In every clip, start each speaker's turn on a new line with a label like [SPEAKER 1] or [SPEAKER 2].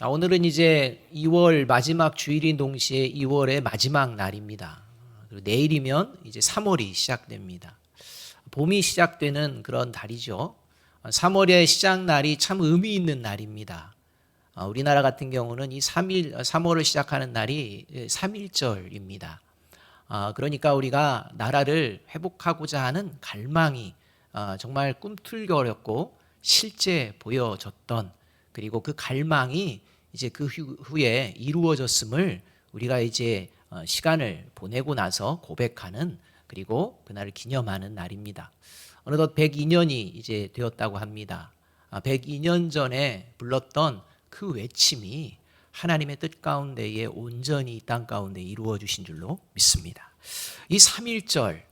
[SPEAKER 1] 오늘은 이제 2월 마지막 주일인 동시에 2월의 마지막 날입니다. 그리고 내일이면 이제 3월이 시작됩니다. 봄이 시작되는 그런 달이죠. 3월의 시작 날이 참 의미 있는 날입니다. 우리나라 같은 경우는 이 3월을 시작하는 날이 3.1절입니다. 그러니까 우리가 나라를 회복하고자 하는 갈망이 정말 꿈틀거렸고 실제 보여졌던, 그리고 그 갈망이 이제 그 후에 이루어졌음을 우리가 이제 시간을 보내고 나서 고백하는, 그리고 그날을 기념하는 날입니다. 어느덧 102년이 이제 되었다고 합니다. 102년 전에 불렀던 그 외침이 하나님의 뜻 가운데에 온전히 이 땅 가운데 이루어 주신 줄로 믿습니다. 이 3.1절,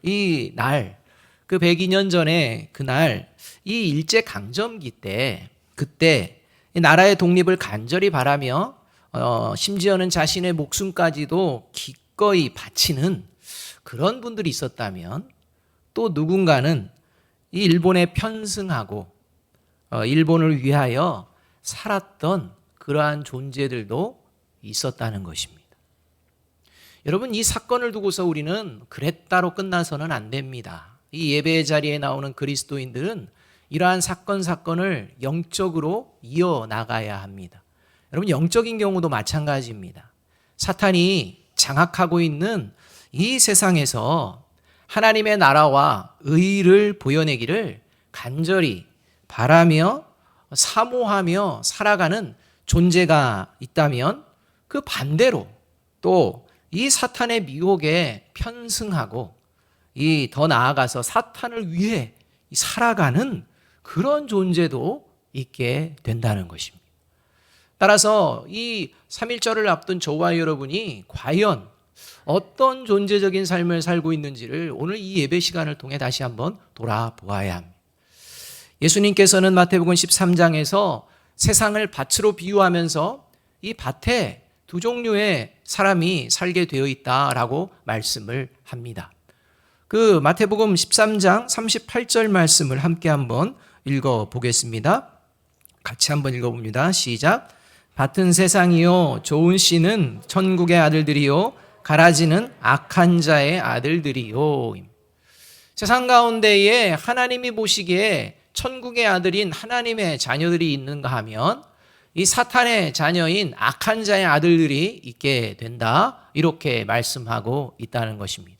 [SPEAKER 1] 이 날, 그 102년 전에 그날, 이 일제 강점기 때, 그때 나라의 독립을 간절히 바라며 심지어는 자신의 목숨까지도 기꺼이 바치는 그런 분들이 있었다면, 또 누군가는 이 일본에 편승하고 일본을 위하여 살았던 그러한 존재들도 있었다는 것입니다. 여러분, 이 사건을 두고서 우리는 그랬다로 끝나서는 안 됩니다. 이 예배의 자리에 나오는 그리스도인들은 이러한 사건을 영적으로 이어나가야 합니다. 여러분, 영적인 경우도 마찬가지입니다. 사탄이 장악하고 있는 이 세상에서 하나님의 나라와 의를 보여내기를 간절히 바라며 사모하며 살아가는 존재가 있다면, 그 반대로 또 이 사탄의 미혹에 편승하고 더 나아가서 사탄을 위해 살아가는 그런 존재도 있게 된다는 것입니다. 따라서 이 3.1절을 앞둔 저와 여러분이 과연 어떤 존재적인 삶을 살고 있는지를 오늘 이 예배 시간을 통해 다시 한번 돌아보아야 합니다. 예수님께서는 마태복음 13장에서 세상을 밭으로 비유하면서 이 밭에 두 종류의 사람이 살게 되어 있다라고 말씀을 합니다. 그 마태복음 13장 38절 말씀을 함께 한번 읽어보겠습니다. 같이 한번 읽어봅니다. 시작. 밭은 세상이요, 좋은 씨는 천국의 아들들이요, 가라지는 악한 자의 아들들이요. 세상 가운데에 하나님이 보시기에 천국의 아들인 하나님의 자녀들이 있는가 하면 이 사탄의 자녀인 악한 자의 아들들이 있게 된다, 이렇게 말씀하고 있다는 것입니다.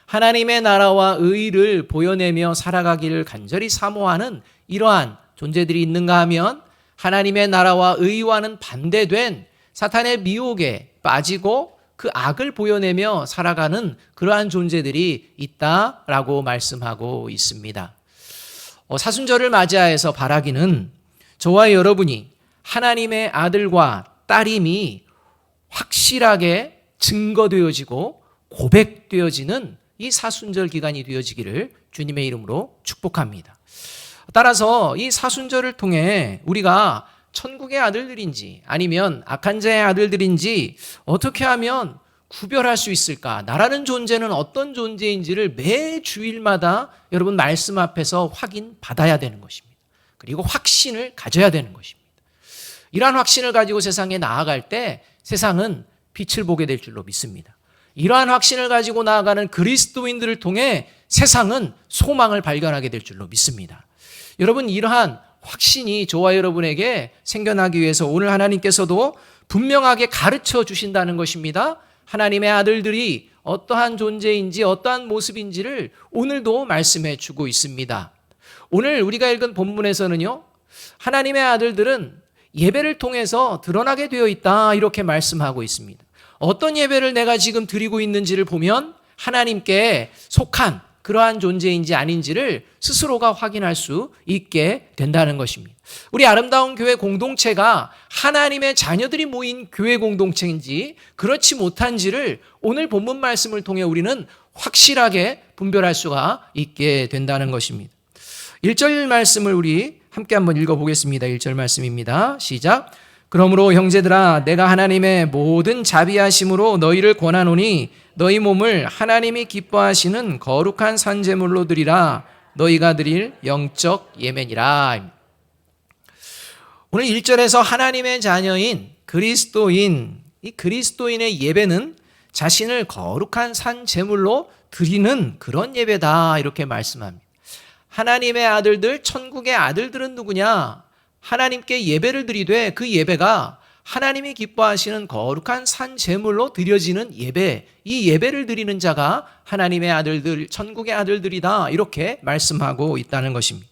[SPEAKER 1] 하나님의 나라와 의를 보여내며 살아가기를 간절히 사모하는 이러한 존재들이 있는가 하면, 하나님의 나라와 의와는 반대된 사탄의 미혹에 빠지고 그 악을 보여내며 살아가는 그러한 존재들이 있다라고 말씀하고 있습니다. 사순절을 맞이해서 바라기는 저와 여러분이 하나님의 아들과 딸임이 확실하게 증거되어지고 고백되어지는 이 사순절 기간이 되어지기를 주님의 이름으로 축복합니다. 따라서 이 사순절을 통해 우리가 천국의 아들들인지 아니면 악한 자의 아들들인지 어떻게 하면 구별할 수 있을까? 나라는 존재는 어떤 존재인지를 매 주일마다 여러분 말씀 앞에서 확인받아야 되는 것입니다. 그리고 확신을 가져야 되는 것입니다. 이러한 확신을 가지고 세상에 나아갈 때 세상은 빛을 보게 될 줄로 믿습니다. 이러한 확신을 가지고 나아가는 그리스도인들을 통해 세상은 소망을 발견하게 될 줄로 믿습니다. 여러분, 이러한 확신이 저와 여러분에게 생겨나기 위해서 오늘 하나님께서도 분명하게 가르쳐 주신다는 것입니다. 하나님의 아들들이 어떠한 존재인지 어떠한 모습인지를 오늘도 말씀해 주고 있습니다. 오늘 우리가 읽은 본문에서는요, 하나님의 아들들은 예배를 통해서 드러나게 되어 있다, 이렇게 말씀하고 있습니다. 어떤 예배를 내가 지금 드리고 있는지를 보면 하나님께 속한 그러한 존재인지 아닌지를 스스로가 확인할 수 있게 된다는 것입니다. 우리 아름다운 교회 공동체가 하나님의 자녀들이 모인 교회 공동체인지 그렇지 못한지를 오늘 본문 말씀을 통해 우리는 확실하게 분별할 수가 있게 된다는 것입니다. 1절 말씀을 우리 함께 한번 읽어보겠습니다. 1절 말씀입니다. 시작. 그러므로 형제들아, 내가 하나님의 모든 자비하심으로 너희를 권하노니 너희 몸을 하나님이 기뻐하시는 거룩한 산제물로 드리라. 너희가 드릴 영적 예배니라. 오늘 1절에서 하나님의 자녀인 그리스도인, 이 그리스도인의 예배는 자신을 거룩한 산 제물로 드리는 그런 예배다 이렇게 말씀합니다. 하나님의 아들들, 천국의 아들들은 누구냐? 하나님께 예배를 드리되 그 예배가 하나님이 기뻐하시는 거룩한 산 제물로 드려지는 예배, 이 예배를 드리는 자가 하나님의 아들들, 천국의 아들들이다 이렇게 말씀하고 있다는 것입니다.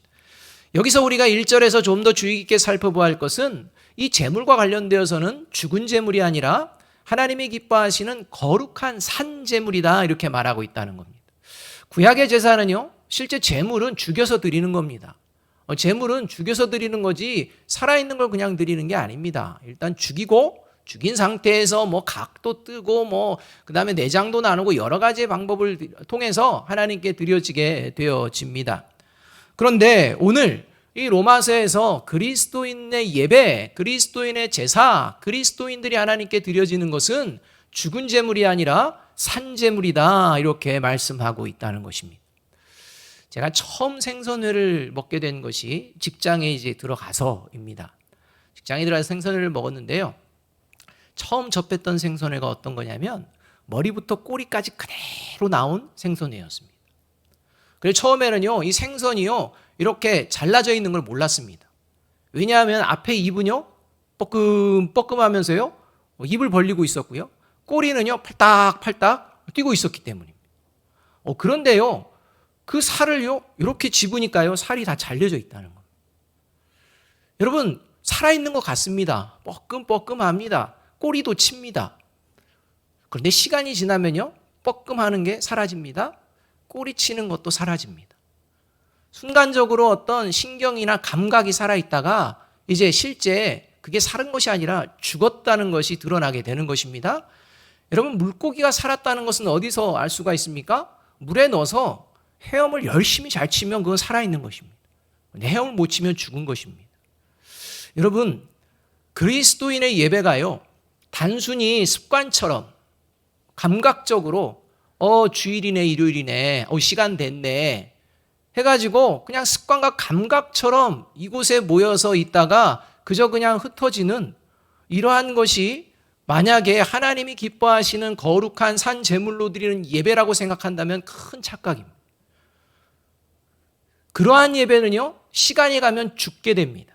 [SPEAKER 1] 여기서 우리가 1절에서 좀 더 주의 깊게 살펴보아야 할 것은 이 제물과 관련되어서는 죽은 제물이 아니라 하나님이 기뻐하시는 거룩한 산 제물이다 이렇게 말하고 있다는 겁니다. 구약의 제사는요, 실제 제물은 죽여서 드리는 겁니다. 제물은 죽여서 드리는 거지 살아있는 걸 그냥 드리는 게 아닙니다. 일단 죽이고 죽인 상태에서 뭐 각도 뜨고 뭐 그다음에 내장도 나누고 여러 가지의 방법을 통해서 하나님께 드려지게 되어집니다. 그런데 오늘 이 로마서에서 그리스도인의 예배, 그리스도인의 제사, 그리스도인들이 하나님께 드려지는 것은 죽은 제물이 아니라 산 제물이다 이렇게 말씀하고 있다는 것입니다. 제가 처음 생선회를 먹게 된 것이 직장에 이제 들어가서입니다. 직장에 들어가서 생선회를 먹었는데요. 처음 접했던 생선회가 어떤 거냐면 머리부터 꼬리까지 그대로 나온 생선회였습니다. 그래서 처음에는요, 이 생선이요, 이렇게 잘라져 있는 걸 몰랐습니다. 왜냐하면 앞에 입은요, 뻐끔뻐끔하면서요, 입을 벌리고 있었고요. 꼬리는요, 팔딱팔딱 뛰고 있었기 때문입니다. 그런데요, 그 살을요, 이렇게 집으니까요, 살이 다 잘려져 있다는 겁니다. 여러분, 살아있는 것 같습니다. 뻐끔뻐끔합니다. 꼬리도 칩니다. 그런데 시간이 지나면요, 뻐끔하는 게 사라집니다. 꼬리 치는 것도 사라집니다. 순간적으로 어떤 신경이나 감각이 살아있다가 이제 실제 그게 살은 것이 아니라 죽었다는 것이 드러나게 되는 것입니다. 여러분, 물고기가 살았다는 것은 어디서 알 수가 있습니까? 물에 넣어서 헤엄을 열심히 잘 치면 그건 살아있는 것입니다. 헤엄을 못 치면 죽은 것입니다. 여러분, 그리스도인의 예배가요, 단순히 습관처럼 감각적으로 주일이네, 일요일이네, 시간 됐네 해가지고 그냥 습관과 감각처럼 이곳에 모여서 있다가 그저 그냥 흩어지는 이러한 것이 만약에 하나님이 기뻐하시는 거룩한 산 제물로 드리는 예배라고 생각한다면 큰 착각입니다. 그러한 예배는요, 시간이 가면 죽게 됩니다.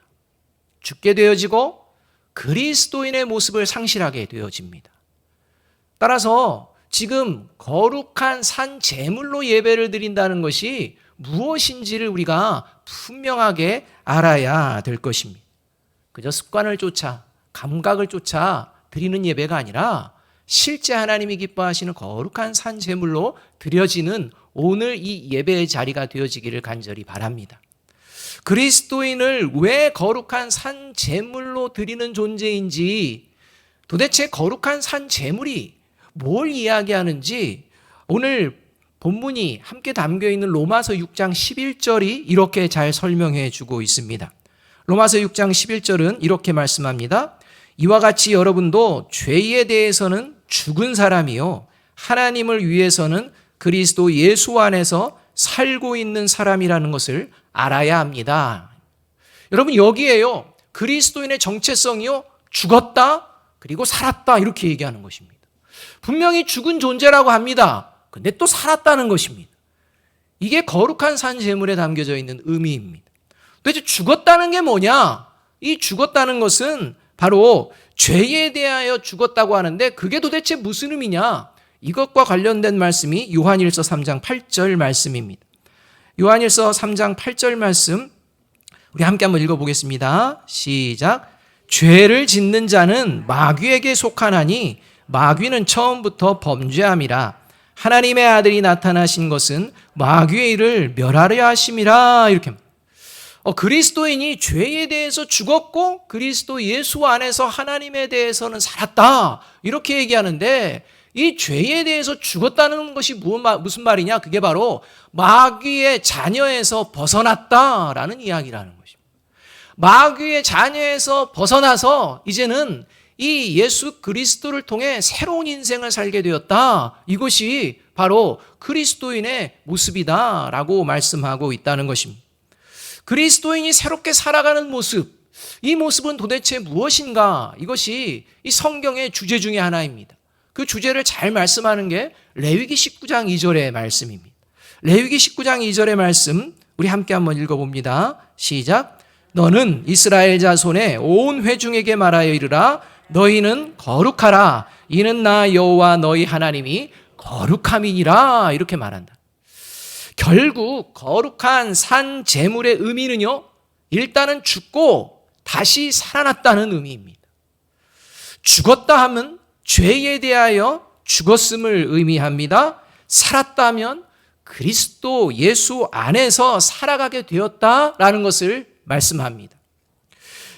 [SPEAKER 1] 죽게 되어지고 그리스도인의 모습을 상실하게 되어집니다. 따라서 지금 거룩한 산 제물로 예배를 드린다는 것이 무엇인지를 우리가 분명하게 알아야 될 것입니다. 그저 습관을 쫓아, 감각을 쫓아 드리는 예배가 아니라 실제 하나님이 기뻐하시는 거룩한 산 제물로 드려지는 오늘 이 예배의 자리가 되어지기를 간절히 바랍니다. 그리스도인을 왜 거룩한 산 제물로 드리는 존재인지, 도대체 거룩한 산 제물이 뭘 이야기하는지 오늘 본문이 함께 담겨있는 로마서 6장 11절이 이렇게 잘 설명해 주고 있습니다. 로마서 6장 11절은 이렇게 말씀합니다. 이와 같이 여러분도 죄에 대해서는 죽은 사람이요 하나님을 위해서는 그리스도 예수 안에서 살고 있는 사람이라는 것을 알아야 합니다. 여러분, 여기에요, 그리스도인의 정체성이요, 죽었다 그리고 살았다 이렇게 얘기하는 것입니다. 분명히 죽은 존재라고 합니다. 근데 또 살았다는 것입니다. 이게 거룩한 산 제물에 담겨져 있는 의미입니다. 도대체 죽었다는 게 뭐냐? 이 죽었다는 것은 바로 죄에 대하여 죽었다고 하는데 그게 도대체 무슨 의미냐? 이것과 관련된 말씀이 요한일서 3장 8절 말씀입니다. 요한일서 3장 8절 말씀 우리 함께 한번 읽어보겠습니다. 시작. 죄를 짓는 자는 마귀에게 속하나니 마귀는 처음부터 범죄함이라. 하나님의 아들이 나타나신 것은 마귀의 일을 멸하려 하심이라. 이렇게 그리스도인이 죄에 대해서 죽었고 그리스도 예수 안에서 하나님에 대해서는 살았다 이렇게 얘기하는데, 이 죄에 대해서 죽었다는 것이 무슨 말이냐? 그게 바로 마귀의 자녀에서 벗어났다라는 이야기라는 것입니다. 마귀의 자녀에서 벗어나서 이제는 이 예수 그리스도를 통해 새로운 인생을 살게 되었다. 이것이 바로 그리스도인의 모습이다라고 말씀하고 있다는 것입니다. 그리스도인이 새롭게 살아가는 모습, 이 모습은 도대체 무엇인가? 이것이 이 성경의 주제 중에 하나입니다. 그 주제를 잘 말씀하는 게 레위기 19장 2절의 말씀입니다. 레위기 19장 2절의 말씀 우리 함께 한번 읽어봅니다. 시작. 너는 이스라엘 자손의 온 회중에게 말하여 이르라. 너희는 거룩하라. 이는 나 여호와 너희 하나님이 거룩함이니라. 이렇게 말한다. 결국 거룩한 산 제물의 의미는요, 일단은 죽고 다시 살아났다는 의미입니다. 죽었다 하면 죄에 대하여 죽었음을 의미합니다. 살았다 하면 그리스도 예수 안에서 살아가게 되었다라는 것을 말씀합니다.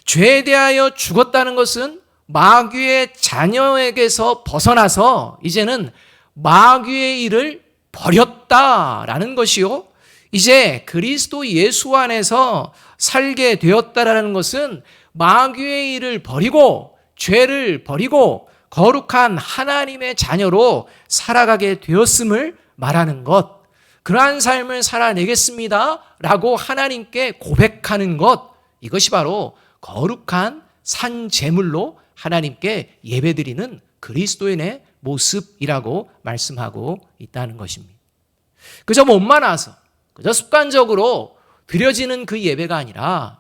[SPEAKER 1] 죄에 대하여 죽었다는 것은 마귀의 자녀에게서 벗어나서 이제는 마귀의 일을 버렸다라는 것이요, 이제 그리스도 예수 안에서 살게 되었다라는 것은 마귀의 일을 버리고 죄를 버리고 거룩한 하나님의 자녀로 살아가게 되었음을 말하는 것, 그러한 삶을 살아내겠습니다 라고 하나님께 고백하는 것, 이것이 바로 거룩한 산 제물로 하나님께 예배드리는 그리스도인의 모습이라고 말씀하고 있다는 것입니다. 그저 몸만 와서 그저 습관적으로 드려지는 그 예배가 아니라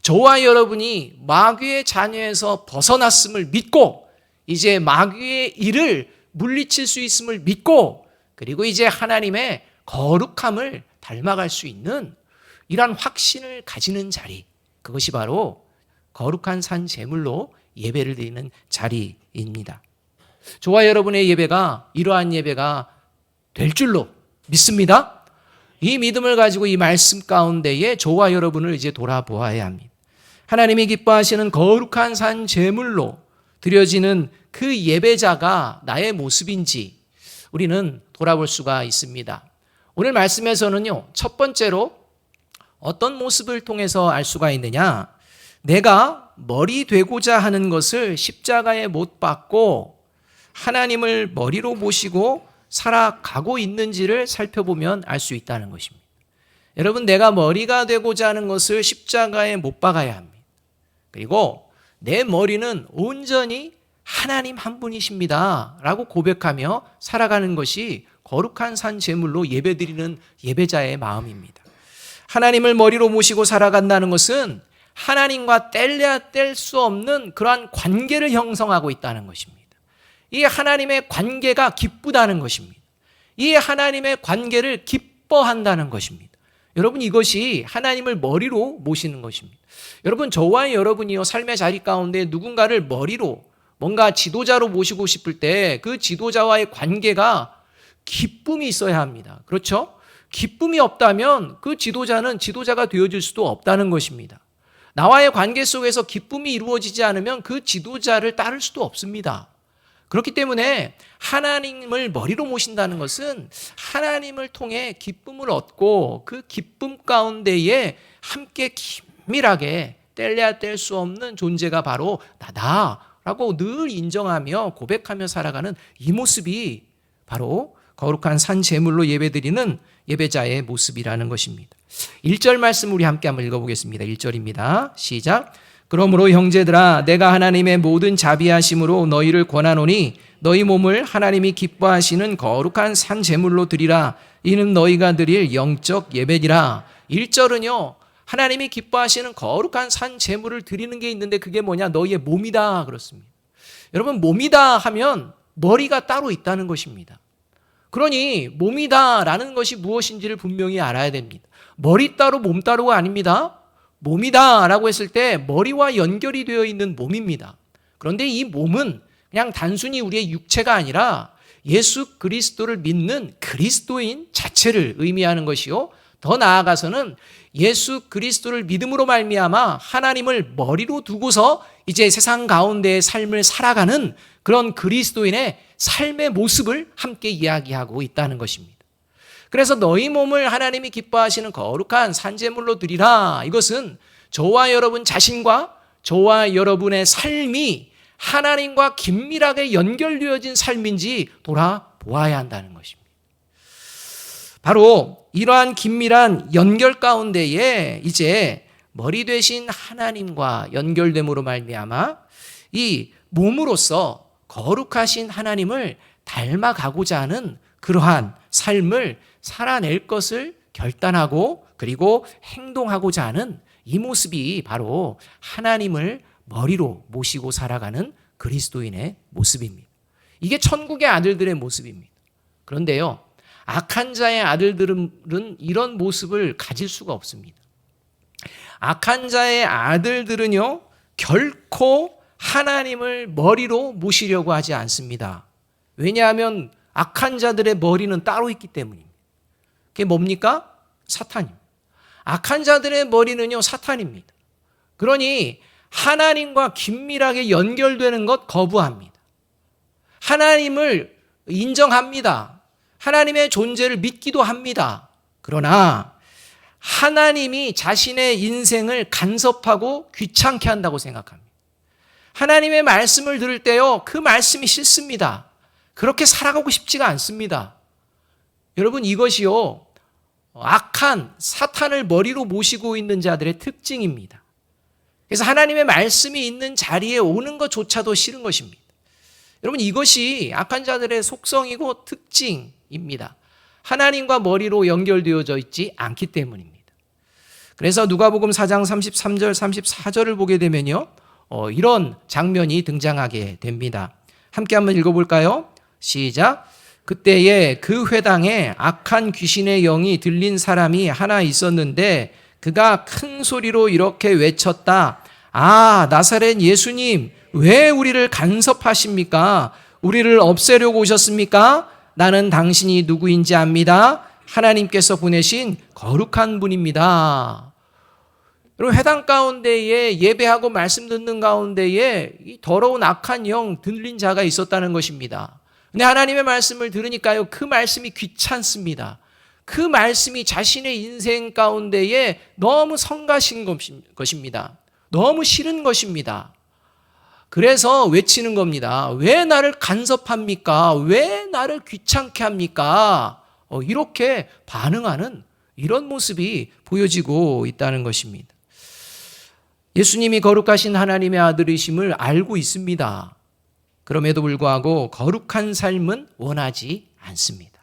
[SPEAKER 1] 저와 여러분이 마귀의 자녀에서 벗어났음을 믿고 이제 마귀의 일을 물리칠 수 있음을 믿고 그리고 이제 하나님의 거룩함을 닮아갈 수 있는 이러한 확신을 가지는 자리, 그것이 바로 거룩한 산 제물로 예배를 드리는 자리입니다. 저와 여러분의 예배가 이러한 예배가 될 줄로 믿습니다. 이 믿음을 가지고 이 말씀 가운데에 저와 여러분을 이제 돌아보아야 합니다. 하나님이 기뻐하시는 거룩한 산 제물로 드려지는 그 예배자가 나의 모습인지 우리는 돌아볼 수가 있습니다. 오늘 말씀에서는요, 첫 번째로 어떤 모습을 통해서 알 수가 있느냐? 내가 머리 되고자 하는 것을 십자가에 못 박고 하나님을 머리로 모시고 살아가고 있는지를 살펴보면 알 수 있다는 것입니다. 여러분, 내가 머리가 되고자 하는 것을 십자가에 못 박아야 합니다. 그리고 내 머리는 온전히 하나님 한 분이십니다 라고 고백하며 살아가는 것이 거룩한 산 제물로 예배드리는 예배자의 마음입니다. 하나님을 머리로 모시고 살아간다는 것은 하나님과 뗄래야 뗄 수 없는 그러한 관계를 형성하고 있다는 것입니다. 이 하나님의 관계가 기쁘다는 것입니다. 이 하나님의 관계를 기뻐한다는 것입니다. 여러분, 이것이 하나님을 머리로 모시는 것입니다. 여러분, 저와 여러분이요, 삶의 자리 가운데 누군가를 머리로 뭔가 지도자로 모시고 싶을 때 그 지도자와의 관계가 기쁨이 있어야 합니다. 그렇죠? 기쁨이 없다면 그 지도자는 지도자가 되어줄 수도 없다는 것입니다. 나와의 관계 속에서 기쁨이 이루어지지 않으면 그 지도자를 따를 수도 없습니다. 그렇기 때문에 하나님을 머리로 모신다는 것은 하나님을 통해 기쁨을 얻고 그 기쁨 가운데에 함께 긴밀하게 뗄래야 뗄 수 없는 존재가 바로 나다라고 늘 인정하며 고백하며 살아가는 이 모습이 바로 거룩한 산 제물로 예배드리는 예배자의 모습이라는 것입니다. 1절 말씀 우리 함께 한번 읽어보겠습니다. 1절입니다. 시작. 그러므로 형제들아, 내가 하나님의 모든 자비하심으로 너희를 권하노니 너희 몸을 하나님이 기뻐하시는 거룩한 산 제물로 드리라. 이는 너희가 드릴 영적 예배니라. 1절은요, 하나님이 기뻐하시는 거룩한 산 제물을 드리는 게 있는데 그게 뭐냐? 너희의 몸이다 그렇습니다. 여러분, 몸이다 하면 머리가 따로 있다는 것입니다. 그러니 몸이다라는 것이 무엇인지를 분명히 알아야 됩니다. 머리 따로 몸 따로가 아닙니다. 몸이다라고 했을 때 머리와 연결이 되어 있는 몸입니다. 그런데 이 몸은 그냥 단순히 우리의 육체가 아니라 예수 그리스도를 믿는 그리스도인 자체를 의미하는 것이요, 더 나아가서는 예수 그리스도를 믿음으로 말미암아 하나님을 머리로 두고서 이제 세상 가운데의 삶을 살아가는 그런 그리스도인의 삶의 모습을 함께 이야기하고 있다는 것입니다. 그래서 너희 몸을 하나님이 기뻐하시는 거룩한 산제물로 드리라. 이것은 저와 여러분 자신과 저와 여러분의 삶이 하나님과 긴밀하게 연결되어진 삶인지 돌아보아야 한다는 것입니다. 바로 이러한 긴밀한 연결 가운데에 이제 머리 되신 하나님과 연결됨으로 말미암아 이 몸으로서 거룩하신 하나님을 닮아가고자 하는 그러한 삶을 살아낼 것을 결단하고 그리고 행동하고자 하는 이 모습이 바로 하나님을 머리로 모시고 살아가는 그리스도인의 모습입니다. 이게 천국의 아들들의 모습입니다. 그런데요, 악한 자의 아들들은 이런 모습을 가질 수가 없습니다. 악한 자의 아들들은요, 결코 하나님을 머리로 모시려고 하지 않습니다. 왜냐하면 악한 자들의 머리는 따로 있기 때문입니다. 그게 뭡니까? 사탄입니다. 악한 자들의 머리는요, 사탄입니다. 그러니 하나님과 긴밀하게 연결되는 것 거부합니다. 하나님을 인정합니다. 하나님의 존재를 믿기도 합니다. 그러나 하나님이 자신의 인생을 간섭하고 귀찮게 한다고 생각합니다. 하나님의 말씀을 들을 때요, 그 말씀이 싫습니다. 그렇게 살아가고 싶지가 않습니다. 여러분, 이것이요, 악한 사탄을 머리로 모시고 있는 자들의 특징입니다. 그래서 하나님의 말씀이 있는 자리에 오는 것조차도 싫은 것입니다. 여러분, 이것이 악한 자들의 속성이고 특징입니다. 하나님과 머리로 연결되어져 있지 않기 때문입니다. 그래서 누가복음 4장 33절, 34절을 보게 되면요, 이런 장면이 등장하게 됩니다. 함께 한번 읽어볼까요? 시작. 그때에 그 회당에 악한 귀신의 영이 들린 사람이 하나 있었는데 그가 큰 소리로 이렇게 외쳤다. 아, 나사렛 예수님, 왜 우리를 간섭하십니까? 우리를 없애려고 오셨습니까? 나는 당신이 누구인지 압니다. 하나님께서 보내신 거룩한 분입니다. 여러분, 회당 가운데에 예배하고 말씀 듣는 가운데에 이 더러운 악한 영 들린 자가 있었다는 것입니다. 근데 하나님의 말씀을 들으니까요, 그 말씀이 귀찮습니다. 그 말씀이 자신의 인생 가운데에 너무 성가신 것입니다. 너무 싫은 것입니다. 그래서 외치는 겁니다. 왜 나를 간섭합니까? 왜 나를 귀찮게 합니까? 이렇게 반응하는 이런 모습이 보여지고 있다는 것입니다. 예수님이 거룩하신 하나님의 아들이심을 알고 있습니다. 그럼에도 불구하고 거룩한 삶은 원하지 않습니다.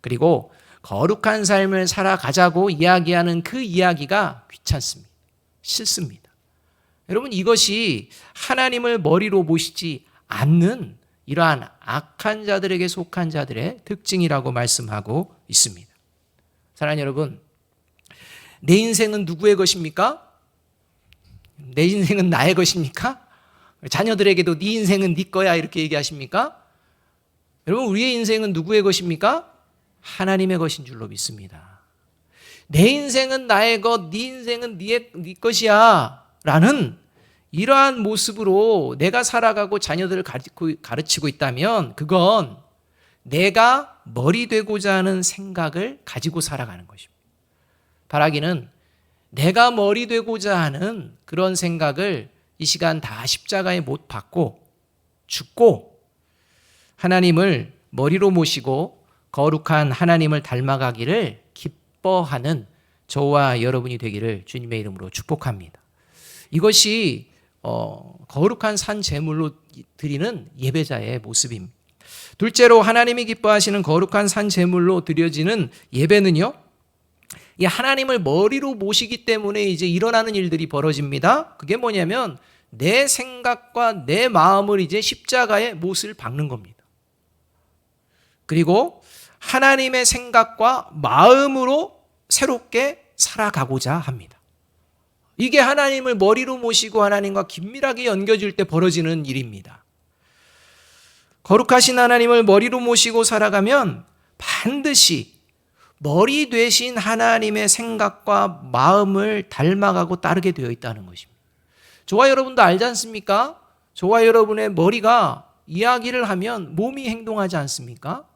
[SPEAKER 1] 그리고 거룩한 삶을 살아가자고 이야기하는 그 이야기가 귀찮습니다. 싫습니다. 여러분, 이것이 하나님을 머리로 모시지 않는 이러한 악한 자들에게 속한 자들의 특징이라고 말씀하고 있습니다. 사랑하는 여러분, 내 인생은 누구의 것입니까? 내 인생은 나의 것입니까? 자녀들에게도 네 인생은 네 거야 이렇게 얘기하십니까? 여러분, 우리의 인생은 누구의 것입니까? 하나님의 것인 줄로 믿습니다. 내 인생은 나의 것, 네 인생은 네 것이야 라는 이러한 모습으로 내가 살아가고 자녀들을 가르치고 있다면 그건 내가 머리 되고자 하는 생각을 가지고 살아가는 것입니다. 바라기는 내가 머리 되고자 하는 그런 생각을 이 시간 다 십자가에 못 박고 죽고 하나님을 머리로 모시고 거룩한 하나님을 닮아가기를 기뻐하는 저와 여러분이 되기를 주님의 이름으로 축복합니다. 이것이 거룩한 산 제물로 드리는 예배자의 모습입니다. 둘째로 하나님이 기뻐하시는 거룩한 산 제물로 드려지는 예배는요, 이 하나님을 머리로 모시기 때문에 이제 일어나는 일들이 벌어집니다. 그게 뭐냐면 내 생각과 내 마음을 이제 십자가에 못을 박는 겁니다. 그리고 하나님의 생각과 마음으로 새롭게 살아가고자 합니다. 이게 하나님을 머리로 모시고 하나님과 긴밀하게 연결될 때 벌어지는 일입니다. 거룩하신 하나님을 머리로 모시고 살아가면 반드시 머리 되신 하나님의 생각과 마음을 닮아가고 따르게 되어 있다는 것입니다. 저와 여러분도 알지 않습니까? 저와 여러분의 머리가 이야기를 하면 몸이 행동하지 않습니까?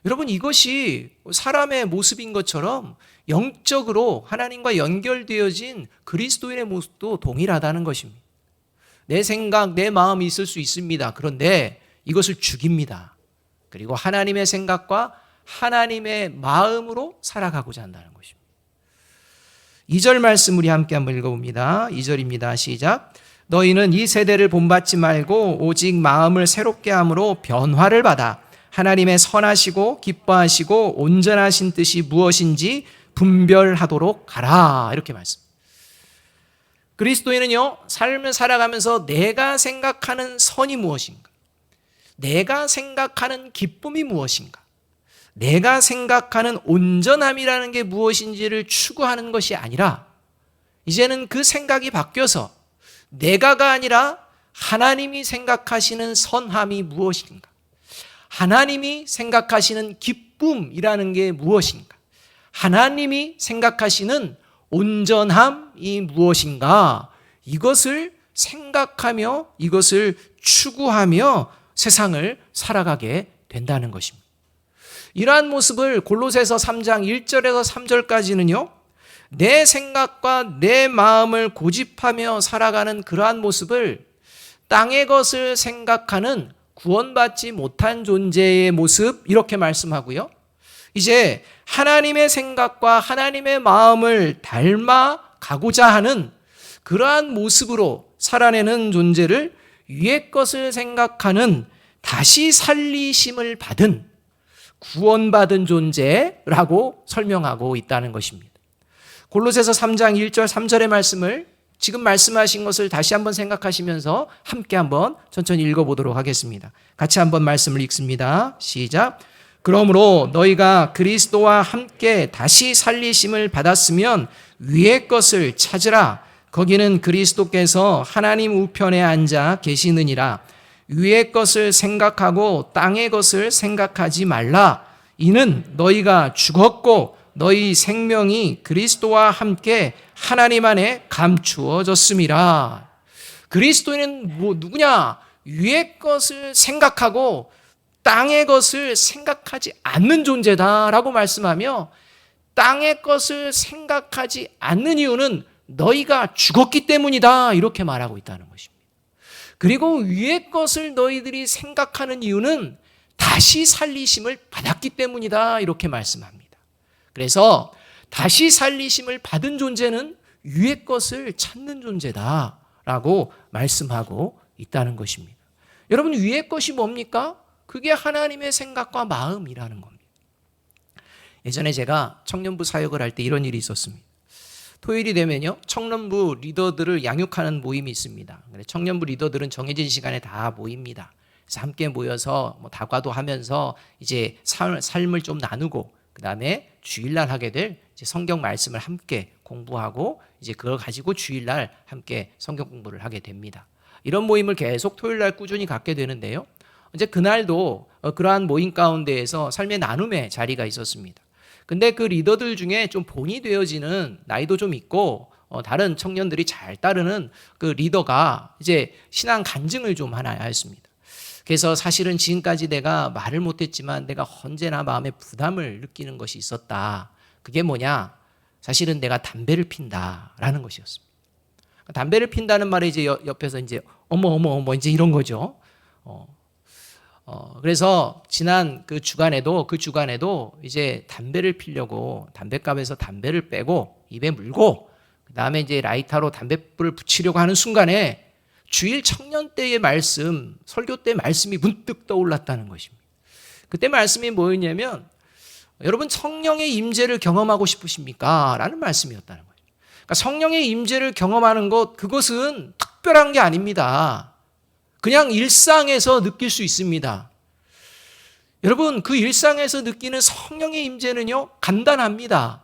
[SPEAKER 1] 여러분, 이것이 사람의 모습인 것처럼 영적으로 하나님과 연결되어진 그리스도인의 모습도 동일하다는 것입니다. 내 생각, 내 마음이 있을 수 있습니다. 그런데 이것을 죽입니다. 그리고 하나님의 생각과 하나님의 마음으로 살아가고자 한다는 것입니다. 2절 말씀 우리 함께 한번 읽어봅니다. 2절입니다. 시작. 너희는 이 세대를 본받지 말고 오직 마음을 새롭게 함으로 변화를 받아 하나님의 선하시고 기뻐하시고 온전하신 뜻이 무엇인지 분별하도록 가라. 이렇게 말씀. 그리스도인은요, 삶을 살아가면서 내가 생각하는 선이 무엇인가? 내가 생각하는 기쁨이 무엇인가? 내가 생각하는 온전함이라는 게 무엇인지를 추구하는 것이 아니라 이제는 그 생각이 바뀌어서 내가가 아니라 하나님이 생각하시는 선함이 무엇인가? 하나님이 생각하시는 기쁨이라는 게 무엇인가? 하나님이 생각하시는 온전함이 무엇인가? 이것을 생각하며 이것을 추구하며 세상을 살아가게 된다는 것입니다. 이러한 모습을 골로새서 3장 1절에서 3절까지는요, 내 생각과 내 마음을 고집하며 살아가는 그러한 모습을 땅의 것을 생각하는 구원받지 못한 존재의 모습, 이렇게 말씀하고요. 이제 하나님의 생각과 하나님의 마음을 닮아가고자 하는 그러한 모습으로 살아내는 존재를 위의 것을 생각하는 다시 살리심을 받은 구원받은 존재라고 설명하고 있다는 것입니다. 골로새서 3장 1절 3절의 말씀을 지금 말씀하신 것을 다시 한번 생각하시면서 함께 한번 천천히 읽어보도록 하겠습니다. 같이 한번 말씀을 읽습니다. 시작. 그러므로 너희가 그리스도와 함께 다시 살리심을 받았으면 위의 것을 찾으라. 거기는 그리스도께서 하나님 우편에 앉아 계시느니라. 위의 것을 생각하고 땅의 것을 생각하지 말라. 이는 너희가 죽었고 너희 생명이 그리스도와 함께 하나님 안에 감추어졌음이라. 그리스도인은 누구냐? 위의 것을 생각하고 땅의 것을 생각하지 않는 존재다라고 말씀하며, 땅의 것을 생각하지 않는 이유는 너희가 죽었기 때문이다, 이렇게 말하고 있다는 것입니다. 그리고 위의 것을 너희들이 생각하는 이유는 다시 살리심을 받았기 때문이다, 이렇게 말씀합니다. 그래서 다시 살리심을 받은 존재는 위의 것을 찾는 존재다라고 말씀하고 있다는 것입니다. 여러분, 위의 것이 뭡니까? 그게 하나님의 생각과 마음이라는 겁니다. 예전에 제가 청년부 사역을 할 때 이런 일이 있었습니다. 토요일이 되면요, 청년부 리더들을 양육하는 모임이 있습니다. 청년부 리더들은 정해진 시간에 다 모입니다. 그래서 함께 모여서 다과도 하면서 이제 삶을 좀 나누고, 그 다음에 주일날 하게 될 이제 성경 말씀을 함께 공부하고, 이제 그걸 가지고 주일날 함께 성경 공부를 하게 됩니다. 이런 모임을 계속 토요일날 꾸준히 갖게 되는데요, 이제 그날도 그러한 모임 가운데에서 삶의 나눔의 자리가 있었습니다. 근데 그 리더들 중에 좀 본이 되어지는, 나이도 좀 있고 다른 청년들이 잘 따르는 그 리더가 이제 신앙 간증을 좀 하나 했습니다. 그래서 사실은 지금까지 내가 말을 못했지만 내가 언제나 마음에 부담을 느끼는 것이 있었다. 그게 뭐냐? 사실은 내가 담배를 핀다라는 것이었습니다. 담배를 핀다는 말에 이제 옆에서 이제 어머 이제 이런 거죠. 그래서 지난 그 주간에도 이제 담배를 피려고 담배갑에서 담배를 빼고 입에 물고, 그 다음에 이제 라이터로 담뱃불을 붙이려고 하는 순간에 주일 청년 때의 말씀, 설교 때 말씀이 문득 떠올랐다는 것입니다. 그때 말씀이 뭐였냐면, 여러분 성령의 임재를 경험하고 싶으십니까? 라는 말씀이었다는 거예요. 그러니까 성령의 임재를 경험하는 것, 그것은 특별한 게 아닙니다. 그냥 일상에서 느낄 수 있습니다. 여러분, 그 일상에서 느끼는 성령의 임재는요, 간단합니다.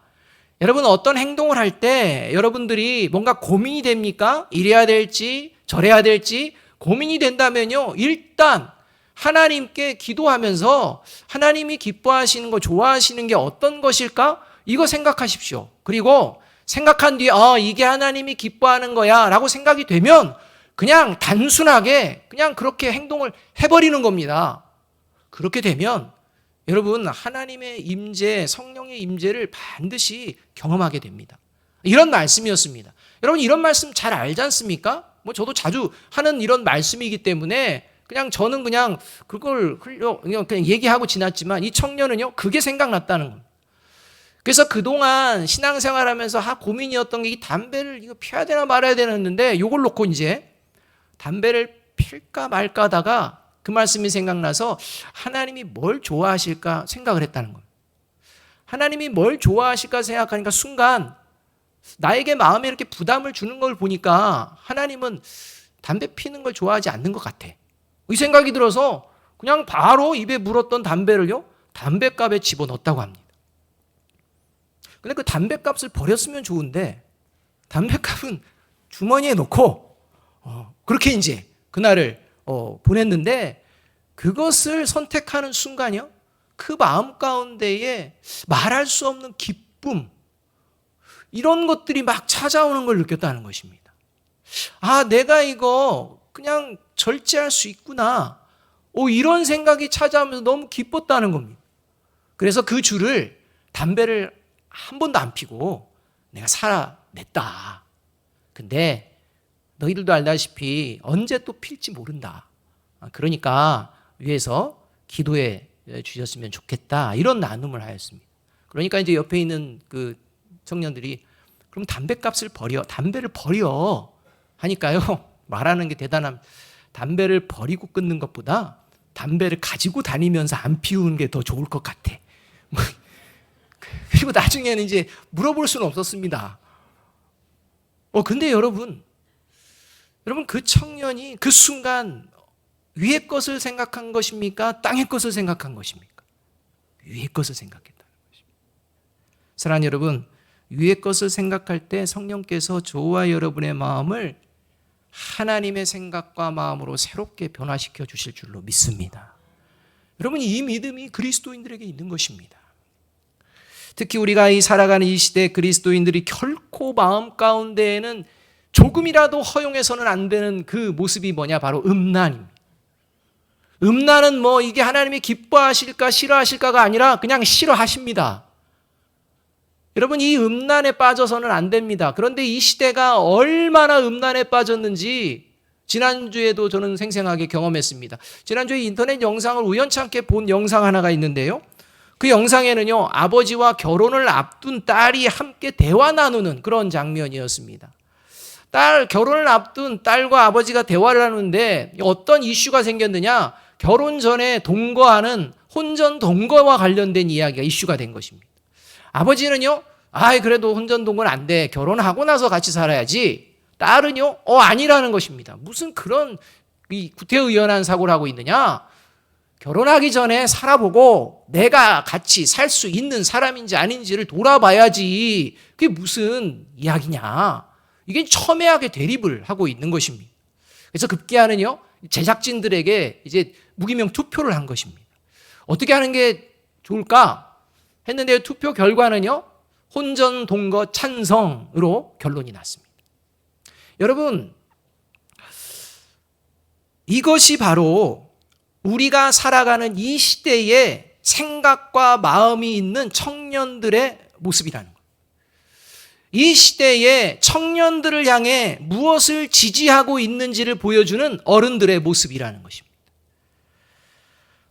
[SPEAKER 1] 여러분, 어떤 행동을 할 때 여러분들이 뭔가 고민이 됩니까? 이래야 될지 저래야 될지 고민이 된다면요, 일단 하나님께 기도하면서 하나님이 기뻐하시는 거, 좋아하시는 게 어떤 것일까? 이거 생각하십시오. 그리고 생각한 뒤에 이게 하나님이 기뻐하는 거야 라고 생각이 되면 그냥 단순하게 그냥 그렇게 행동을 해버리는 겁니다. 그렇게 되면 여러분, 하나님의 임재, 성령의 임재를 반드시 경험하게 됩니다. 이런 말씀이었습니다. 여러분, 이런 말씀 잘 알지 않습니까? 저도 자주 하는 이런 말씀이기 때문에 저는 그걸 그냥 얘기하고 지났지만, 이 청년은요, 그게 생각났다는 겁니다. 그래서 그동안 신앙생활하면서 고민이었던 게 이 담배를 이거 피워야 되나 말아야 되나 했는데 이걸 놓고 이제 담배를 필까 말까 하다가 그 말씀이 생각나서 하나님이 뭘 좋아하실까 생각을 했다는 거예요. 하나님이 뭘 좋아하실까 생각하니까 순간 나에게 마음에 이렇게 부담을 주는 걸 보니까 하나님은 담배 피는 걸 좋아하지 않는 것 같아. 이 생각이 들어서 그냥 바로 입에 물었던 담배를요, 담배갑에 집어넣었다고 합니다. 근데 그 담배값을 버렸으면 좋은데 담배값은 주머니에 넣고 그렇게 이제 그날을 보냈는데 그것을 선택하는 순간이요, 그 마음 가운데에 말할 수 없는 기쁨, 이런 것들이 막 찾아오는 걸 느꼈다는 것입니다. 아, 내가 이거 그냥 절제할 수 있구나. 이런 생각이 찾아오면서 너무 기뻤다는 겁니다. 그래서 그 주를 담배를 한 번도 안 피고 내가 살아냈다. 근데 너희들도 알다시피 언제 또 필지 모른다. 그러니까 위에서 기도해 주셨으면 좋겠다. 이런 나눔을 하였습니다. 그러니까 이제 옆에 있는 그 청년들이 그럼 담배값을 버려, 담배를 버려 하니까요, 말하는 게 대단한, 담배를 버리고 끊는 것보다 담배를 가지고 다니면서 안 피우는 게 더 좋을 것 같아. 그리고 나중에는 이제 물어볼 수는 없었습니다. 근데 여러분 그 청년이 그 순간 위의 것을 생각한 것입니까? 땅의 것을 생각한 것입니까? 위의 것을 생각했다는 것입니다. 사랑하는 여러분, 위의 것을 생각할 때 성령께서 저와 여러분의 마음을 하나님의 생각과 마음으로 새롭게 변화시켜 주실 줄로 믿습니다. 여러분, 이 믿음이 그리스도인들에게 있는 것입니다. 특히 우리가 살아가는 이 시대 그리스도인들이 결코 마음 가운데에는 조금이라도 허용해서는 안 되는 그 모습이 뭐냐? 바로 음란입니다. 음란은 이게 하나님이 기뻐하실까 싫어하실까가 아니라 그냥 싫어하십니다. 여러분, 이 음란에 빠져서는 안 됩니다. 그런데 이 시대가 얼마나 음란에 빠졌는지 지난주에도 저는 생생하게 경험했습니다. 지난주에 인터넷 영상을 우연찮게 본 영상 하나가 있는데요, 그 영상에는요, 아버지와 결혼을 앞둔 딸이 함께 대화 나누는 그런 장면이었습니다. 결혼을 앞둔 딸과 아버지가 대화를 하는데 어떤 이슈가 생겼느냐? 결혼 전에 동거하는 혼전 동거와 관련된 이야기가 이슈가 된 것입니다. 아버지는요, 그래도 혼전 동거는 안 돼. 결혼하고 나서 같이 살아야지. 딸은요, 아니라는 것입니다. 무슨 그런 구태의연한 사고를 하고 있느냐? 결혼하기 전에 살아보고 내가 같이 살 수 있는 사람인지 아닌지를 돌아봐야지. 그게 무슨 이야기냐? 이게 첨예하게 대립을 하고 있는 것입니다. 그래서 급기야는요, 제작진들에게 이제 무기명 투표를 한 것입니다. 어떻게 하는 게 좋을까 했는데 투표 결과는요, 혼전 동거 찬성으로 결론이 났습니다. 여러분, 이것이 바로 우리가 살아가는 이 시대의 생각과 마음이 있는 청년들의 모습이라는 거예요. 이 시대의 청년들을 향해 무엇을 지지하고 있는지를 보여주는 어른들의 모습이라는 것입니다.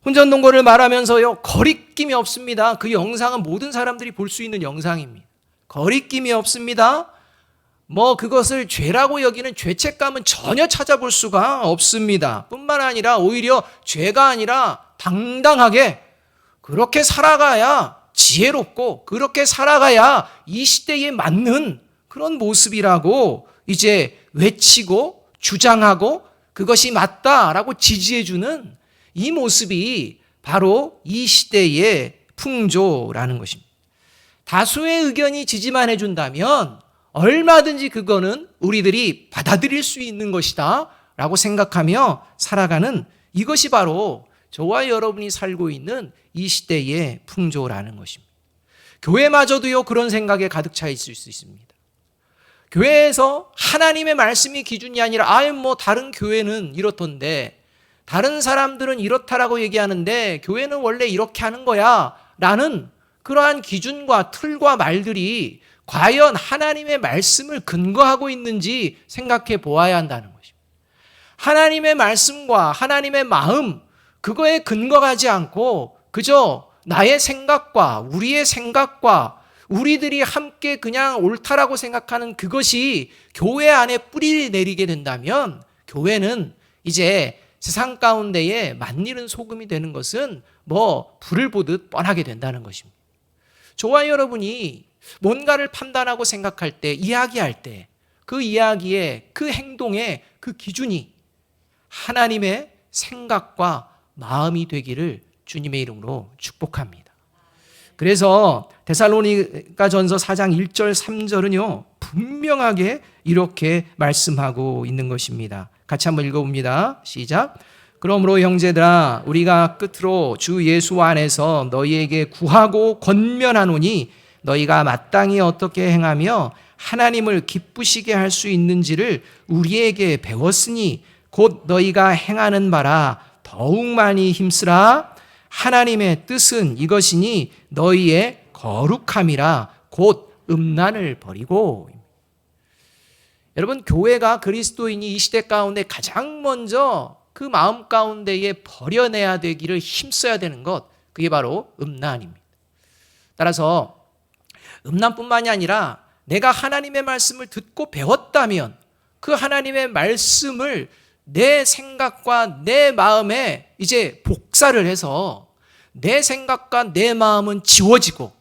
[SPEAKER 1] 혼전동거를 말하면서요, 거리낌이 없습니다. 그 영상은 모든 사람들이 볼 수 있는 영상입니다. 거리낌이 없습니다. 그것을 죄라고 여기는 죄책감은 전혀 찾아볼 수가 없습니다. 뿐만 아니라 오히려 죄가 아니라 당당하게 그렇게 살아가야 지혜롭고 그렇게 살아가야 이 시대에 맞는 그런 모습이라고 이제 외치고 주장하고 그것이 맞다라고 지지해주는 이 모습이 바로 이 시대의 풍조라는 것입니다. 다수의 의견이 지지만 해준다면 얼마든지 그거는 우리들이 받아들일 수 있는 것이다 라고 생각하며 살아가는, 이것이 바로 저와 여러분이 살고 있는 이 시대의 풍조라는 것입니다. 교회마저도요, 그런 생각에 가득 차 있을 수 있습니다. 교회에서 하나님의 말씀이 기준이 아니라 다른 교회는 이렇던데, 다른 사람들은 이렇다라고 얘기하는데 교회는 원래 이렇게 하는 거야 라는 그러한 기준과 틀과 말들이 과연 하나님의 말씀을 근거하고 있는지 생각해 보아야 한다는 것입니다. 하나님의 말씀과 하나님의 마음, 그거에 근거하지 않고 그저 나의 생각과 우리의 생각과 우리들이 함께 그냥 옳다라고 생각하는 그것이 교회 안에 뿌리를 내리게 된다면 교회는 이제 세상 가운데에 만일은 소금이 되는 것은 불을 보듯 뻔하게 된다는 것입니다. 저와 여러분이 뭔가를 판단하고 생각할 때, 이야기할 때 그 이야기의 그 행동의 그 기준이 하나님의 생각과 마음이 되기를 주님의 이름으로 축복합니다. 그래서 데살로니가전서 4장 1절 3절은요 분명하게 이렇게 말씀하고 있는 것입니다. 같이 한번 읽어봅니다. 시작. 그러므로 형제들아 우리가 끝으로 주 예수 안에서 너희에게 구하고 권면하노니 너희가 마땅히 어떻게 행하며 하나님을 기쁘시게 할 수 있는지를 우리에게 배웠으니 곧 너희가 행하는 바라 더욱 많이 힘쓰라. 하나님의 뜻은 이것이니 너희의 거룩함이라 곧 음란을 버리고. 여러분, 교회가 그리스도인이 이 시대 가운데 가장 먼저 그 마음 가운데에 버려내야 되기를 힘써야 되는 것, 그게 바로 음란입니다. 따라서 음란뿐만이 아니라 내가 하나님의 말씀을 듣고 배웠다면 그 하나님의 말씀을 내 생각과 내 마음에 이제 복사를 해서 내 생각과 내 마음은 지워지고,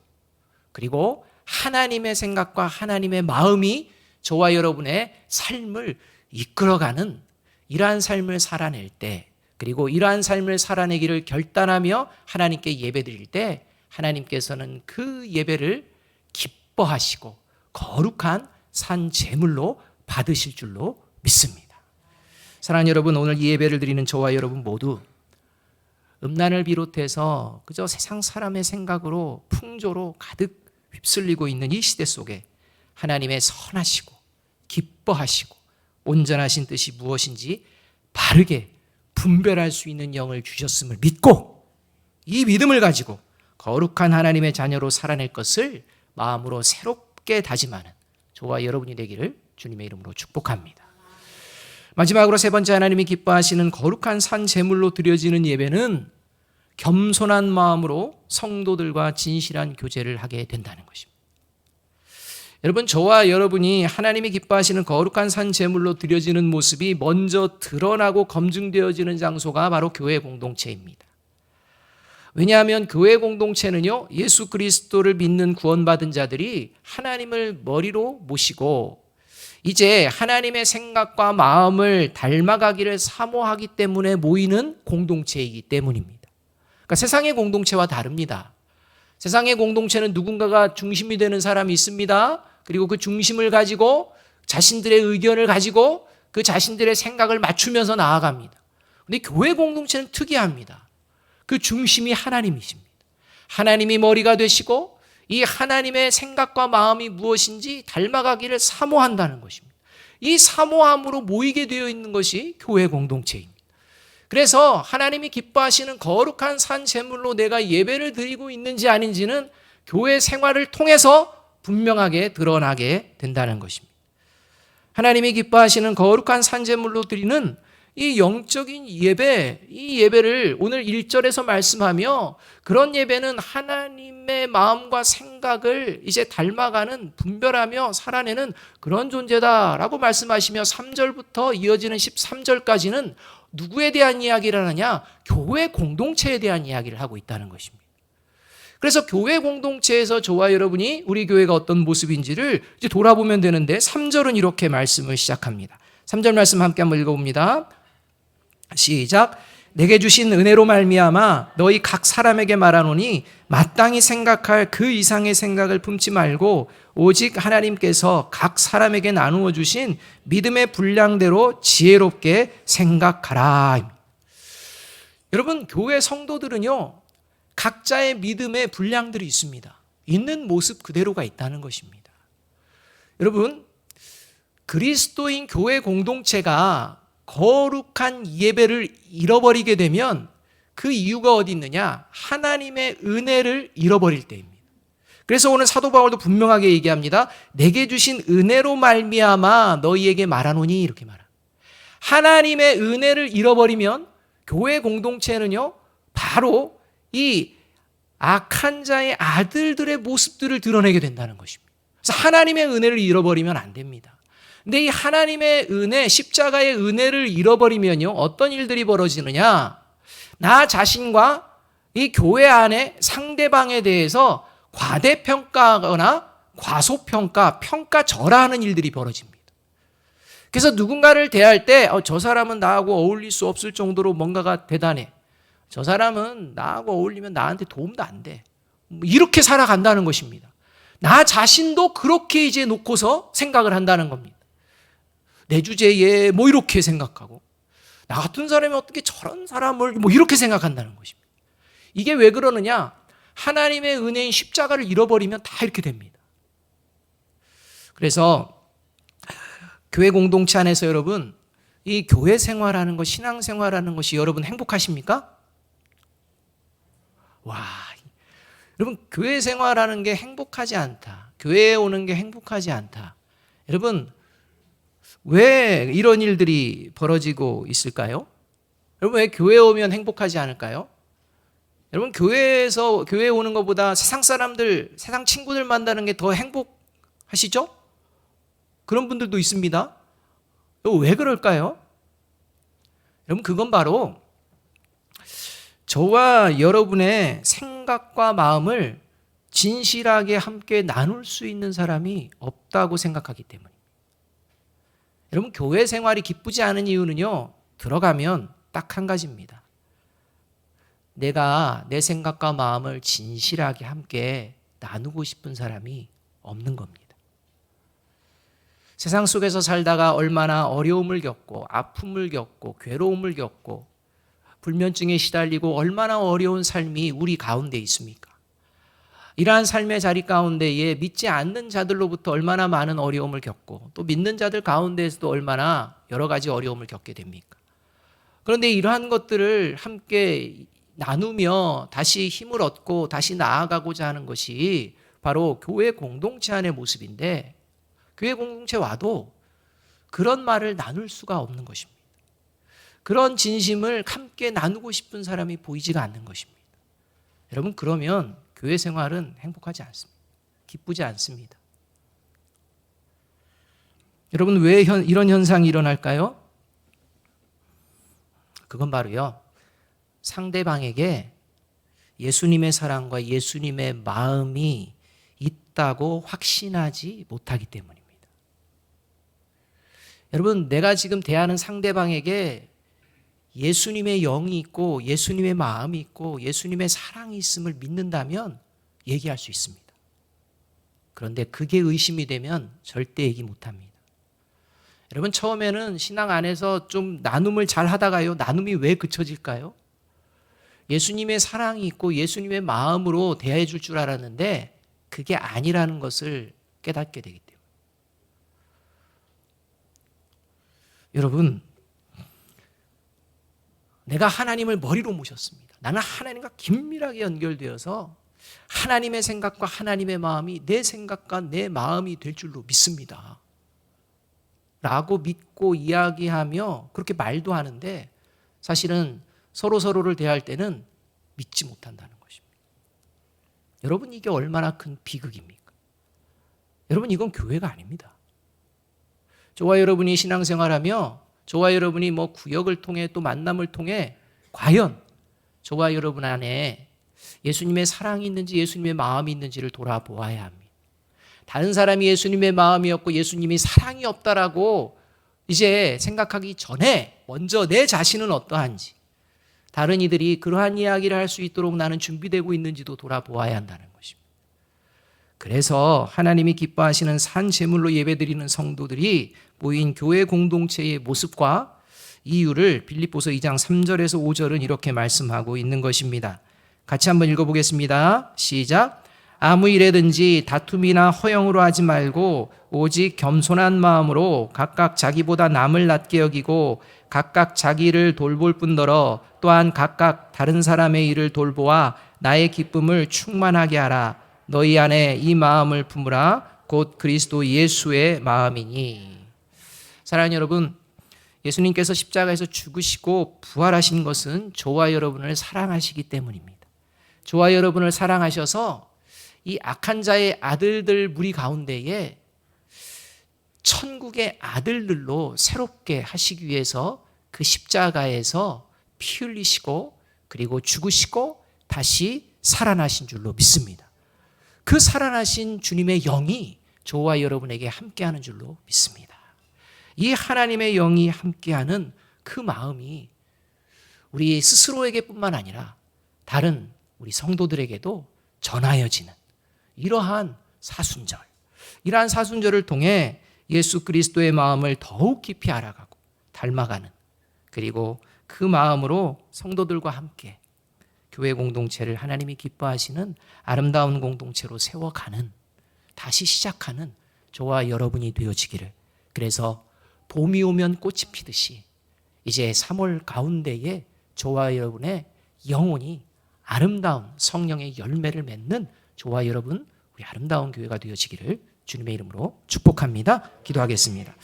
[SPEAKER 1] 그리고 하나님의 생각과 하나님의 마음이 저와 여러분의 삶을 이끌어가는 이러한 삶을 살아낼 때, 그리고 이러한 삶을 살아내기를 결단하며 하나님께 예배드릴 때 하나님께서는 그 예배를 기뻐하시고 거룩한 산 제물로 받으실 줄로 믿습니다. 사랑하는 여러분, 오늘 이 예배를 드리는 저와 여러분 모두 음란을 비롯해서 그저 세상 사람의 생각으로 풍조로 가득 휩쓸리고 있는 이 시대 속에 하나님의 선하시고 기뻐하시고 온전하신 뜻이 무엇인지 바르게 분별할 수 있는 영을 주셨음을 믿고, 이 믿음을 가지고 거룩한 하나님의 자녀로 살아낼 것을 마음으로 새롭게 다짐하는 저와 여러분이 되기를 주님의 이름으로 축복합니다. 마지막으로 세 번째, 하나님이 기뻐하시는 거룩한 산 제물로 드려지는 예배는 겸손한 마음으로 성도들과 진실한 교제를 하게 된다는 것입니다. 여러분, 저와 여러분이 하나님이 기뻐하시는 거룩한 산 제물로 드려지는 모습이 먼저 드러나고 검증되어지는 장소가 바로 교회 공동체입니다. 왜냐하면 교회 공동체는요, 예수 그리스도를 믿는 구원받은 자들이 하나님을 머리로 모시고 이제 하나님의 생각과 마음을 닮아가기를 사모하기 때문에 모이는 공동체이기 때문입니다. 그러니까 세상의 공동체와 다릅니다. 세상의 공동체는 누군가가 중심이 되는 사람이 있습니다. 그리고 그 중심을 가지고 자신들의 의견을 가지고 그 자신들의 생각을 맞추면서 나아갑니다. 그런데 교회 공동체는 특이합니다. 그 중심이 하나님이십니다. 하나님이 머리가 되시고 이 하나님의 생각과 마음이 무엇인지 닮아가기를 사모한다는 것입니다. 이 사모함으로 모이게 되어 있는 것이 교회 공동체입니다. 그래서 하나님이 기뻐하시는 거룩한 산 제물로 내가 예배를 드리고 있는지 아닌지는 교회 생활을 통해서 분명하게 드러나게 된다는 것입니다. 하나님이 기뻐하시는 거룩한 산 제물로 드리는 이 영적인 예배, 이 예배를 오늘 1절에서 말씀하며, 그런 예배는 하나님의 마음과 생각을 이제 닮아가는, 분별하며 살아내는 그런 존재다라고 말씀하시며 3절부터 이어지는 13절까지는 누구에 대한 이야기를 하느냐? 교회 공동체에 대한 이야기를 하고 있다는 것입니다. 그래서 교회 공동체에서 저와 여러분이 우리 교회가 어떤 모습인지를 이제 돌아보면 되는데, 3절은 이렇게 말씀을 시작합니다. 3절 말씀 함께 한번 읽어봅니다. 시작. 내게 주신 은혜로 말미암아 너희 각 사람에게 말하노니 마땅히 생각할 그 이상의 생각을 품지 말고 오직 하나님께서 각 사람에게 나누어 주신 믿음의 분량대로 지혜롭게 생각하라. 여러분, 교회 성도들은요, 각자의 믿음의 분량들이 있습니다. 있는 모습 그대로가 있다는 것입니다. 여러분, 그리스도인 교회 공동체가 거룩한 예배를 잃어버리게 되면 그 이유가 어디 있느냐? 하나님의 은혜를 잃어버릴 때입니다. 그래서 오늘 사도 바울도 분명하게 얘기합니다. 내게 주신 은혜로 말미암아 너희에게 말하노니, 이렇게 말합니다. 하나님의 은혜를 잃어버리면 교회 공동체는요, 바로 이 악한 자의 아들들의 모습들을 드러내게 된다는 것입니다. 그래서 하나님의 은혜를 잃어버리면 안 됩니다. 근데 이 하나님의 은혜, 십자가의 은혜를 잃어버리면요, 어떤 일들이 벌어지느냐? 나 자신과 이 교회 안에 상대방에 대해서 과대평가하거나 과소평가, 평가절하하는 일들이 벌어집니다. 그래서 누군가를 대할 때 저 사람은 나하고 어울릴 수 없을 정도로 뭔가가 대단해. 저 사람은 나하고 어울리면 나한테 도움도 안 돼. 이렇게 살아간다는 것입니다. 나 자신도 그렇게 이제 놓고서 생각을 한다는 겁니다. 내 주제에 뭐 이렇게 생각하고, 나 같은 사람이 어떻게 저런 사람을 뭐 이렇게 생각한다는 것입니다. 이게 왜 그러느냐? 하나님의 은혜인 십자가를 잃어버리면 다 이렇게 됩니다. 그래서 교회 공동체 안에서 여러분, 이 교회 생활하는 것, 신앙 생활하는 것이 여러분 행복하십니까? 와, 여러분 교회 생활하는 게 행복하지 않다. 교회에 오는 게 행복하지 않다. 여러분 왜 이런 일들이 벌어지고 있을까요? 여러분 왜 교회에 오면 행복하지 않을까요? 여러분 교회에 오는 것보다 세상 사람들, 세상 친구들 만나는 게 더 행복하시죠? 그런 분들도 있습니다. 왜 그럴까요? 여러분 그건 바로 저와 여러분의 생각과 마음을 진실하게 함께 나눌 수 있는 사람이 없다고 생각하기 때문입니다. 여러분 교회 생활이 기쁘지 않은 이유는요, 들어가면 딱 한 가지입니다. 내가 내 생각과 마음을 진실하게 함께 나누고 싶은 사람이 없는 겁니다. 세상 속에서 살다가 얼마나 어려움을 겪고 아픔을 겪고 괴로움을 겪고 불면증에 시달리고 얼마나 어려운 삶이 우리 가운데 있습니까? 이러한 삶의 자리 가운데에 믿지 않는 자들로부터 얼마나 많은 어려움을 겪고 또 믿는 자들 가운데에서도 얼마나 여러 가지 어려움을 겪게 됩니까? 그런데 이러한 것들을 함께 나누며 다시 힘을 얻고 다시 나아가고자 하는 것이 바로 교회 공동체 안의 모습인데, 교회 공동체 와도 그런 말을 나눌 수가 없는 것입니다. 그런 진심을 함께 나누고 싶은 사람이 보이지가 않는 것입니다. 여러분 그러면 교회 생활은 행복하지 않습니다. 기쁘지 않습니다. 여러분 왜 이런 현상이 일어날까요? 그건 바로요, 상대방에게 예수님의 사랑과 예수님의 마음이 있다고 확신하지 못하기 때문입니다. 여러분 내가 지금 대하는 상대방에게 예수님의 영이 있고 예수님의 마음이 있고 예수님의 사랑이 있음을 믿는다면 얘기할 수 있습니다. 그런데 그게 의심이 되면 절대 얘기 못합니다. 여러분 처음에는 신앙 안에서 좀 나눔을 잘 하다가요, 나눔이 왜 그쳐질까요? 예수님의 사랑이 있고 예수님의 마음으로 대해 줄 줄 알았는데 그게 아니라는 것을 깨닫게 되기 때문에. 여러분 내가 하나님을 머리로 모셨습니다. 나는 하나님과 긴밀하게 연결되어서 하나님의 생각과 하나님의 마음이 내 생각과 내 마음이 될 줄로 믿습니다. 라고 믿고 이야기하며 그렇게 말도 하는데 사실은 서로를 대할 때는 믿지 못한다는 것입니다. 여러분 이게 얼마나 큰 비극입니까? 여러분 이건 교회가 아닙니다. 저와 여러분이 신앙생활하며 저와 여러분이 뭐 구역을 통해 또 만남을 통해 과연 저와 여러분 안에 예수님의 사랑이 있는지 예수님의 마음이 있는지를 돌아보아야 합니다. 다른 사람이 예수님의 마음이 없고 예수님이 사랑이 없다라고 이제 생각하기 전에 먼저 내 자신은 어떠한지, 다른 이들이 그러한 이야기를 할 수 있도록 나는 준비되고 있는지도 돌아보아야 한다는 것입니다. 그래서 하나님이 기뻐하시는 산 제물로 예배드리는 성도들이 모인 교회 공동체의 모습과 이유를 빌립보서 2장 3절에서 5절은 이렇게 말씀하고 있는 것입니다. 같이 한번 읽어보겠습니다. 시작. 아무 일에든지 다툼이나 허영으로 하지 말고 오직 겸손한 마음으로 각각 자기보다 남을 낮게 여기고 각각 자기 일을 돌볼 뿐더러 또한 각각 다른 사람의 일을 돌보아 나의 기쁨을 충만하게 하라. 너희 안에 이 마음을 품으라. 곧 그리스도 예수의 마음이니. 사랑하는 여러분, 예수님께서 십자가에서 죽으시고 부활하신 것은 저와 여러분을 사랑하시기 때문입니다. 저와 여러분을 사랑하셔서 이 악한 자의 아들들 무리 가운데에 천국의 아들들로 새롭게 하시기 위해서 그 십자가에서 피 흘리시고 그리고 죽으시고 다시 살아나신 줄로 믿습니다. 그 살아나신 주님의 영이 저와 여러분에게 함께하는 줄로 믿습니다. 이 하나님의 영이 함께하는 그 마음이 우리 스스로에게뿐만 아니라 다른 우리 성도들에게도 전하여지는 이러한 사순절, 이러한 사순절을 통해 예수 그리스도의 마음을 더욱 깊이 알아가고 닮아가는, 그리고 그 마음으로 성도들과 함께 교회 공동체를 하나님이 기뻐하시는 아름다운 공동체로 세워가는, 다시 시작하는 저와 여러분이 되어지기를, 그래서 봄이 오면 꽃이 피듯이 이제 3월 가운데에 저와 여러분의 영혼이 아름다운 성령의 열매를 맺는 저와 여러분, 우리 아름다운 교회가 되어지기를 주님의 이름으로 축복합니다. 기도하겠습니다.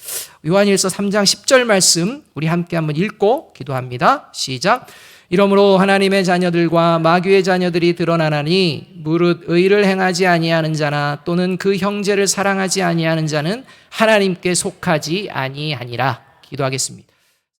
[SPEAKER 1] 요한일서 3장 10절 말씀 우리 함께 한번 읽고 기도합니다. 시작. 이러므로 하나님의 자녀들과 마귀의 자녀들이 드러나나니 무릇 의를 행하지 아니하는 자나 또는 그 형제를 사랑하지 아니하는 자는 하나님께 속하지 아니하니라. 기도하겠습니다.